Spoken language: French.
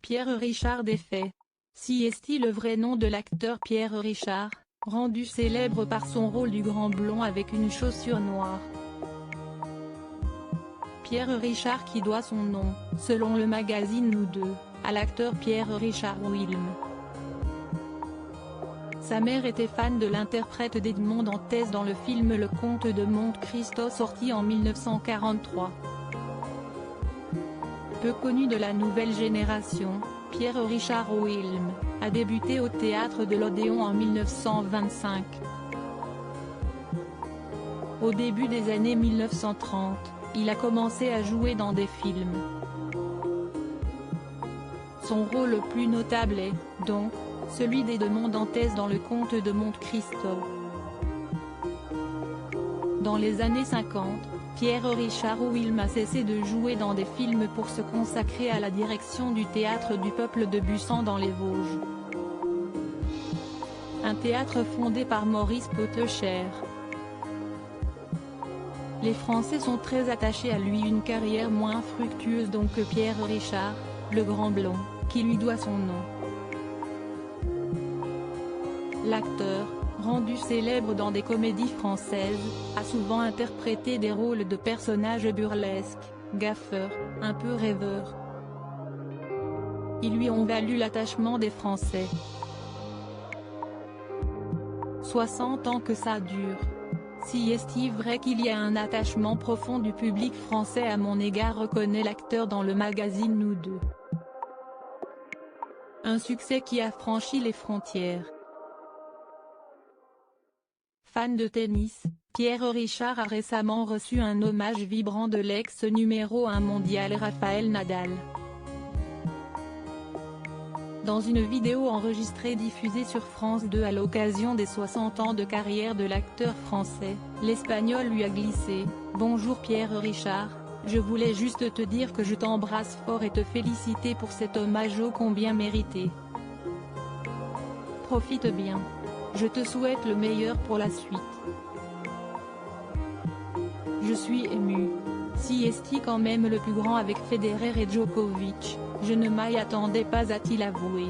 Pierre Richard des faits. Si est-il le vrai nom de l'acteur Pierre Richard, rendu célèbre par son rôle du grand blond avec une chaussure noire. Pierre Richard qui doit son nom, selon le magazine Nous Deux, à l'acteur Pierre Richard Wilm. Sa mère était fan de l'interprète d'Edmond Dantès dans le film Le Comte de Monte Cristo sorti en 1943. Peu connu de la nouvelle génération, Pierre Richard Wilm a débuté au théâtre de l'Odéon en 1925. Au début des années 1930, il a commencé à jouer dans des films. Son rôle le plus notable est, donc, celui d'Edmond Dantès dans Le Comte de Monte Cristo. Dans les années 50, Pierre Richard Wilm a cessé de jouer dans des films pour se consacrer à la direction du Théâtre du Peuple de Busan dans les Vosges. Un théâtre fondé par Maurice Pottecher. Les Français sont très attachés à lui, une carrière moins fructueuse donc que Pierre Richard, le grand blond, qui lui doit son nom. L'acteur, rendu célèbre dans des comédies françaises, a souvent interprété des rôles de personnages burlesques, gaffeurs, un peu rêveurs. Ils lui ont valu l'attachement des Français. 60 ans que ça dure. Si est-il vrai qu'il y a un attachement profond du public français à mon égard, reconnaît l'acteur dans le magazine Nous Deux. Un succès qui a franchi les frontières. Fan de tennis, Pierre Richard a récemment reçu un hommage vibrant de l'ex-numéro 1 mondial Rafael Nadal. Dans une vidéo enregistrée diffusée sur France 2 à l'occasion des 60 ans de carrière de l'acteur français, l'Espagnol lui a glissé « Bonjour Pierre Richard, je voulais juste te dire que je t'embrasse fort et te féliciter pour cet hommage ô combien mérité. Profite bien. Je te souhaite le meilleur pour la suite. Je suis ému. Si est-il quand même le plus grand avec Federer et Djokovic, je ne m'y attendais pas, a-t-il avoué.